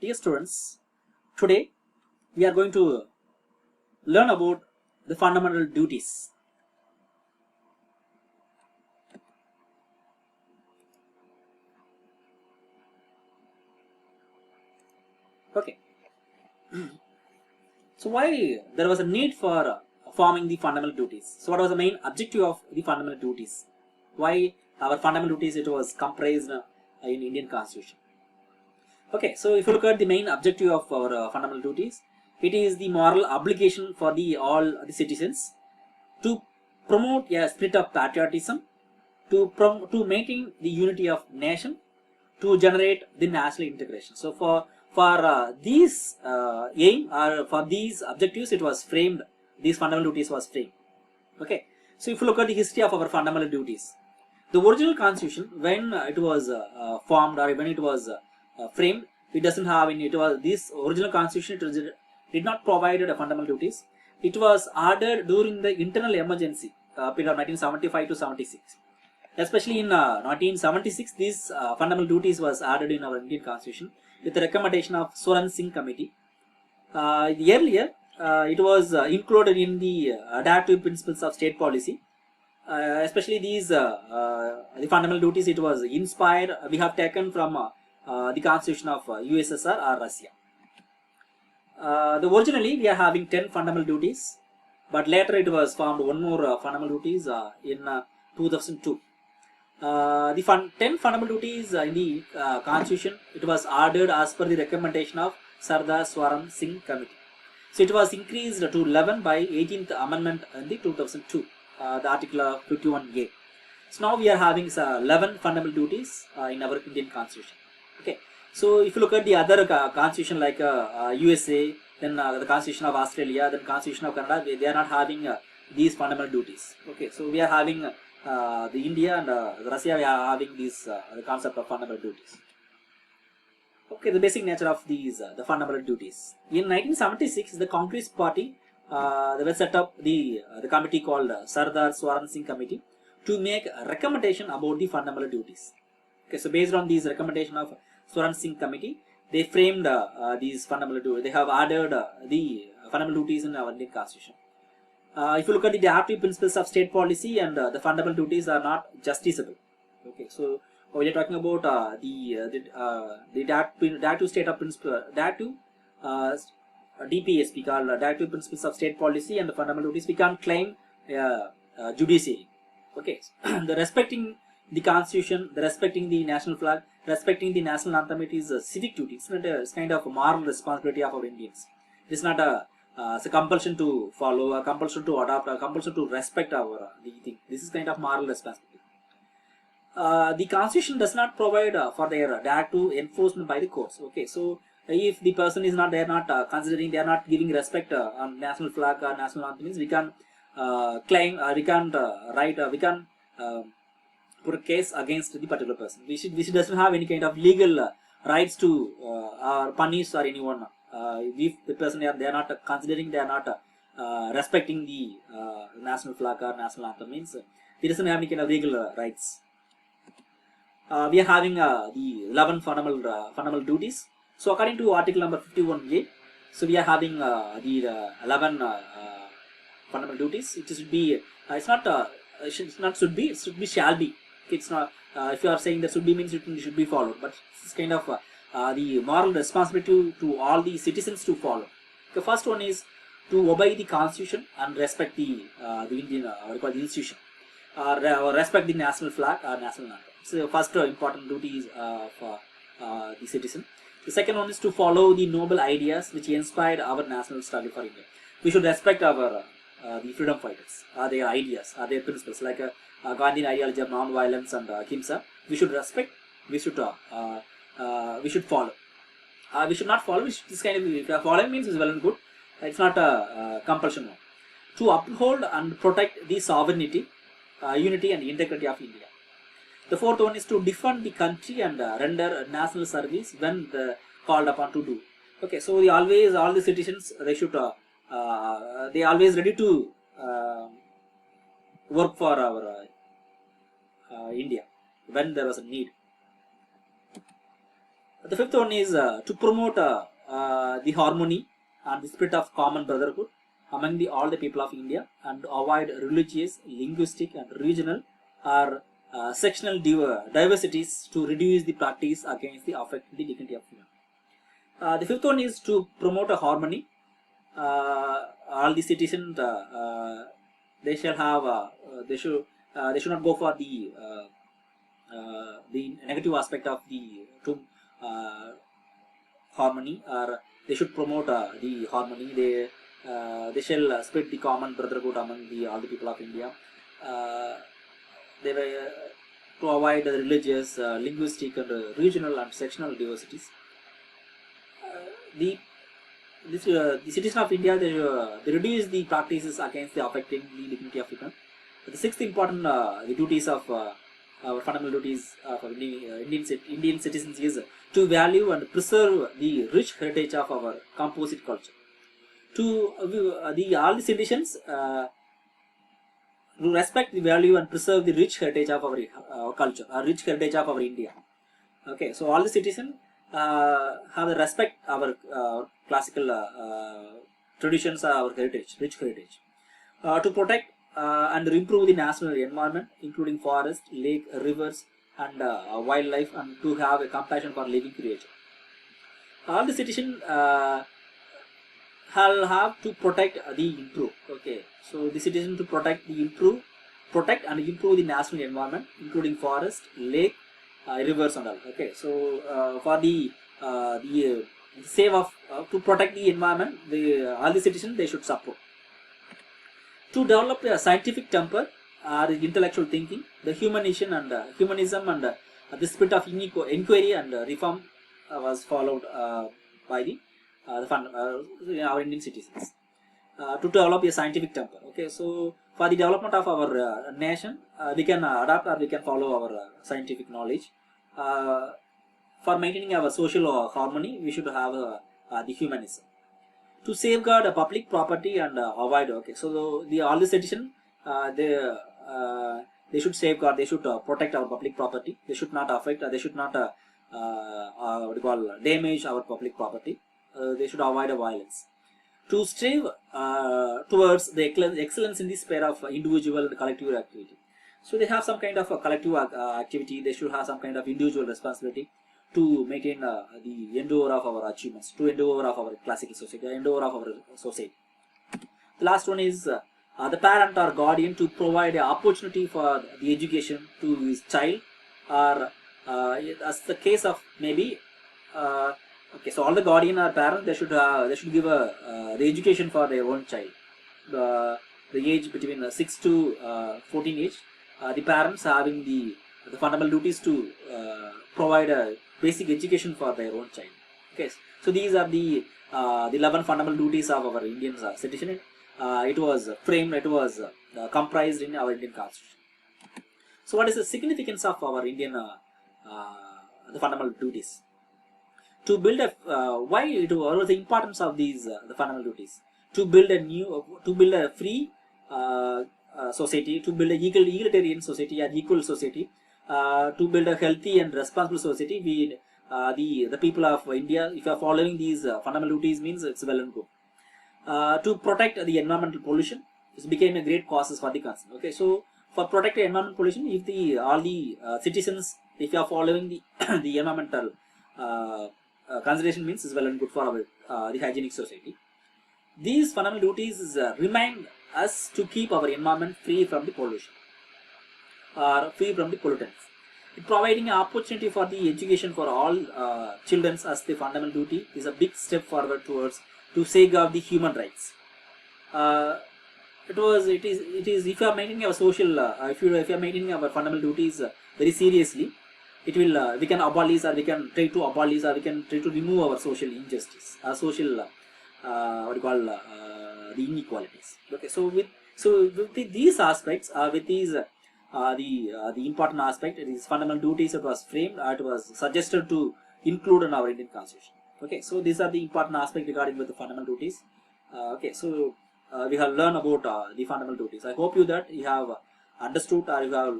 Dear students, today we are going to learn about the fundamental duties. Okay, so why there was a need for forming the fundamental duties? So what was the main objective of the fundamental duties? Why our fundamental duties it was comprised in Indian Constitution? Okay, so if you look at the main objective of our fundamental duties, it is the moral obligation for the all the citizens to promote a spirit of patriotism, to maintain the unity of nation, to generate the national integration. So for these aim or for these objectives, it was framed. These fundamental duties was framed. Okay, so if you look at the history of our fundamental duties, the original constitution when it was formed or when it was framed, it doesn't have any. It was this original constitution. Did not provide a fundamental duties. It was added during the internal emergency period of 1975 to 76. Especially in 1976, these fundamental duties was added in our Indian Constitution with the recommendation of Swaran Singh Committee. Earlier, it was included in the adaptive principles of state policy. Especially these the fundamental duties, it was inspired. We have taken from the Constitution of USSR or Russia. Originally, we are having 10 fundamental duties, but later it was formed one more fundamental duties in 2002. The 10 fundamental duties in the Constitution, it was added as per the recommendation of Sardar Swaran Singh Committee. So it was increased to 11 by 18th Amendment in the 2002, the Article 51A. So now we are having 11 fundamental duties in our Indian Constitution. Okay. So if you look at the other constitution like USA, then the Constitution of Australia, then Constitution of Canada, they are not having these fundamental duties. Okay. So we are having the India and Russia, we are having this the concept of fundamental duties. Okay, the basic nature of these the fundamental duties. In 1976, the Congress Party they will set up the committee called Sardar Swaran Singh Committee to make a recommendation about the fundamental duties. Okay, so based on these recommendation of Swaran Singh Committee, they framed these fundamental duties. They have added the fundamental duties in our Indian Constitution. If you look at the adaptive principles of state policy and the fundamental duties are not justiciable. Okay, so we are talking about the adaptive state of principle, adaptive DPS, called adaptive principles of state policy and the fundamental duties. We can claim judiciary. Okay, the respecting the constitution, the respecting the national flag, respecting the national anthem, it is a civic duty. It's kind of a moral responsibility of our Indians. It is not it's a compulsion to follow, a compulsion to adopt, a compulsion to respect our the thing. This is kind of moral responsibility. The constitution does not provide for their directive enforcement by the courts. Okay, so if the person is not, they are not considering, they are not giving respect on national flag or national anthem, means we can claim, we can write, we can put a case against the particular person. We doesn't have any kind of legal rights to or punish or anyone. If the person they are not considering, they are not respecting the national flag or national anthem, means he doesn't have any kind of legal rights. We are having the 11 fundamental duties. So according to article number 51A, so we are having the 11 fundamental duties. It should be it's not should be, it should be shall be. It's not if you are saying that should be means it should be followed, but it's kind of the moral responsibility to all the citizens to follow. The first one is to obey the constitution and respect the Indian the institution, or respect the national flag or national anthem. So the first important duty is for the citizen. The second one is to follow the noble ideas which inspired our national struggle for India. We should respect our the freedom fighters, their ideas, their principles, like Gandhian ideology of non-violence and ahimsa. We should respect. We should follow. We should not follow. This kind of following means is well and good. It's not a compulsion one. To uphold and protect the sovereignty, unity and integrity of India. The fourth one is to defend the country and render national service when called upon to do. Okay, so all the citizens, they should they always ready to work for our India when there was a need. The fifth one is to promote the harmony and the spirit of common brotherhood among all the people of India, and to avoid religious, linguistic, and regional or sectional diversities, to reduce the practice against the affect the dignity of human. The fifth one is to promote a harmony. All the citizens they shall have they should not go for the negative aspect of the harmony, or they should promote the harmony. They shall spread the common brotherhood among all the people of India. They were to avoid the religious, linguistic, and regional and sectional diversities. The citizens of India, they reduce the practices against the affecting the dignity of human. The sixth important the duties of our fundamental duties of Indian citizens is to value and preserve the rich heritage of our composite culture. To all the citizens to respect the value and preserve the rich heritage of our culture, rich heritage of our India. Okay, so all the citizens have the respect our classical traditions, our heritage, rich heritage. To protect and improve the national environment, including forest, lake, rivers, and wildlife, and to have a compassion for living creatures. All the citizens have to protect the improve. Okay, so the citizen to protect and improve the national environment, including forest, lake, rivers, and all. Okay, so for the save of to protect the environment, all the citizens they should support. To develop a scientific temper or intellectual thinking, the humanism and the spirit of inquiry and reform was followed by our Indian citizens. To develop a scientific temper. Okay, so for the development of our nation, we can adapt or we can follow our scientific knowledge. For maintaining our social harmony, we should have the humanism. To safeguard public property and avoid. Okay, so all the citizens they should safeguard, they should protect our public property. They should not affect, they should not damage our public property. They should avoid violence. To strive towards the excellence in the sphere of individual and collective activity. So they have some kind of a collective activity. They should have some kind of individual responsibility to maintain the endeavor of our achievements, to endeavor of our classical society, endeavor of our society. The last one is the parent or guardian to provide an opportunity for the education to his child, or as the case of maybe okay, so all the guardian or parents they should give the education for their own child. The age between 6 to 14 age, the parents having the fundamental duties to provide a basic education for their own child. Okay, so these are the 11 fundamental duties of our Indian citizen. It was framed, it was comprised in our Indian Constitution. So what is the significance of our Indian the fundamental duties? To build why it was the importance of these the fundamental duties? To build a free society, to build a egalitarian society, an equal society, to build a healthy and responsible society. The people of India, if you are following these fundamental duties, means it's well and good. To protect the environmental pollution, this became a great causes for the concern. Okay, so for protecting environmental pollution, if all the citizens, if you are following the the environmental consideration, means is well and good for our the hygienic society. These fundamental duties remind us to keep our environment free from the pollution or free from the pollutants. It providing an opportunity for the education for all children as the fundamental duty is a big step forward towards to safeguard the human rights. It is if you are maintaining our social if you are maintaining our fundamental duties very seriously, it will we can abolish, or we can try to abolish, or we can try to remove our social injustice, social what you call the inequalities. Okay, so with these aspects, with these the important aspect, it is fundamental duties. It was framed, it was suggested to include in our Indian Constitution. Okay, so these are the important aspects regarding with the fundamental duties. Okay, so we have learned about the fundamental duties. I hope you that you have understood, or you have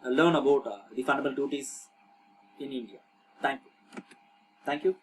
learned about the fundamental duties in India. Thank you.